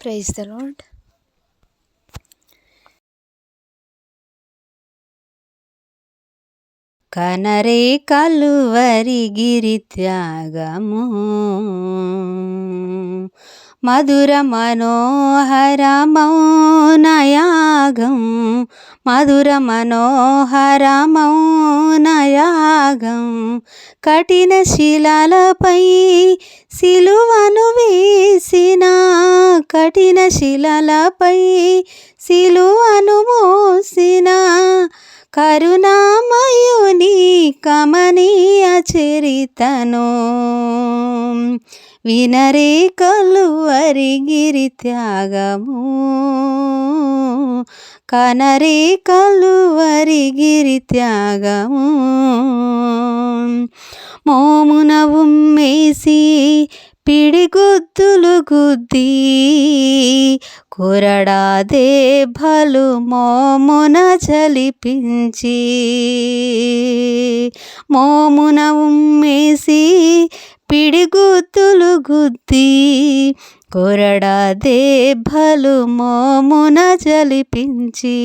Praise the Lord. కనరే కలువరి గిరి త్యాగము మధుర మనోహర మౌనయాగం, మధుర మనోహర మౌనయాగం. కఠిన శిలలపై సిలువను వేసిన, కఠిన శిలలపై సిలువను మోసిన కరుణామయుని కమనీయ చరితను వినరే కలువరి గిరి త్యాగము, కనరే కలువరి గిరి త్యాగము. మోమున ఉమ్మేసి పిడిగుద్దులు గుద్ది కొరడాదే భలు మోమున చలిపించి, మోమున ఉమ్మేసి పిడిగుద్దులు గుద్ది కొరడాదే భలు మోమున చలిపించి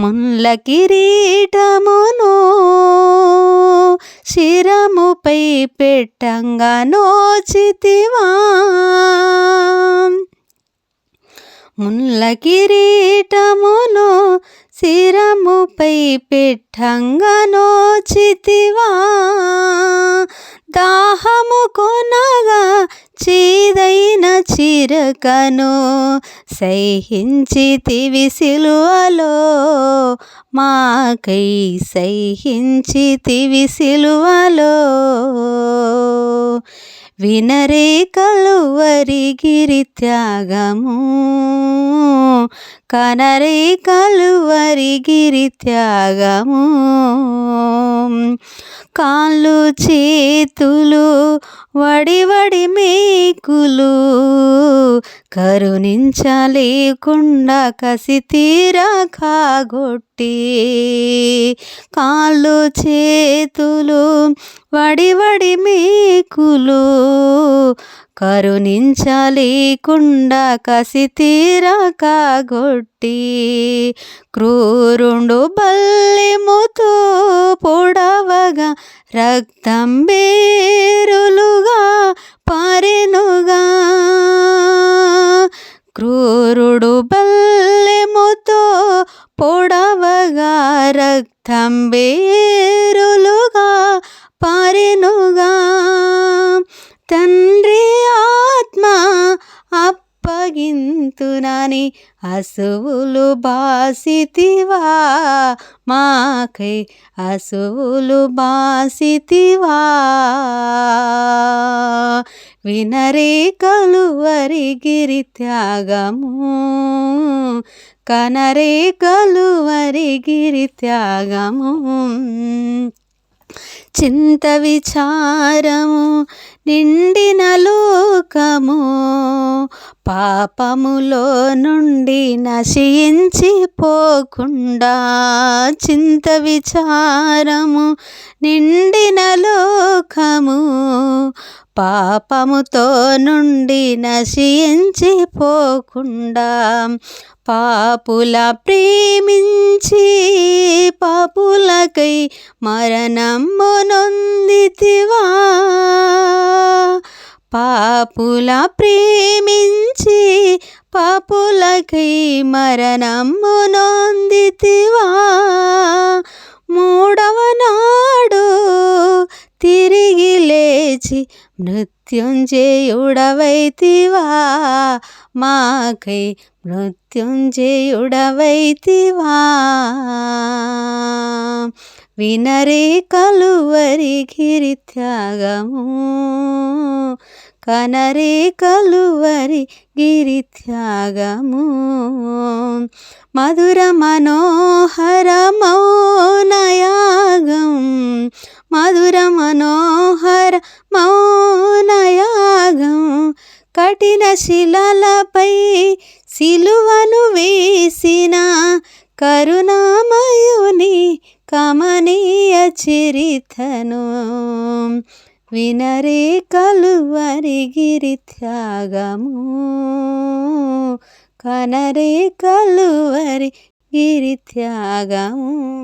ముల్ల కిరీటమును శిరముపై పెట్టంగా నోచితివా, ముల్ల కిరీటమును శిరముపై పెట్టంగా నోచితివా. దాహము కొనగా చీదైన చిరకను సహించితివి సిలువలో మాకై, సహించితివి సిలువలో. వినరే కలువరి గిరి త్యాగము, కనరే కలువరి గిరి త్యాగము. కాళ్ళు చేతులు వడివడి మేకులు కరుణించలేకుండా కసి తీరా కాగొట్టి, కాళ్ళు చేతులు వడివడి మేకులు కరుణించలేకుండా కసి తీరా కాగొట్టి, క్రూరుండు బల్లెముతో పొడవగా రక్తం బేరులుగా పారెనుగా, క్రూరుడు బల్లెముతో పొడవగా రక్తం బేరులుగా పారెనుగా. తండ్రి ఆత్మ అప్పగింతునని అసువులు బాసితివా మాకై, అసువులు బాసితివా. వినరే కలువరి గిరి త్యాగము, కనరే కలువరి గిరి త్యాగము. చింత విచారము నిండిన లోకము పాపములో నుండి నశించిపోకుండా, చింత విచారము నిండిన లోకము పాపముతో నుండి నశించిపోకుండా, పాపుల ప్రేమించి పాపులకై మరణము నొందితివా, పాపుల ప్రేమించి పాపులకై మరణము నొందితివా. మూడవ నాడు తిరిగి లేచి మృత్యుంజయుడవైతివా మాకై, మృత్యుంజయుడవైతివా. వినరే కలువరి గిరి త్యాగము, కనరే కలువరి గిరి త్యాగము. మధుర మనోహర మౌనయాగం, మధుర మనోహర మౌనయాగం. కఠిన శిలలపై సిలువను వేసిన కరుణామయుని కమనీయ చరితను వినరే కలువరి గిరి త్యాగము కనరే కలువరి గిరి త్యాగము.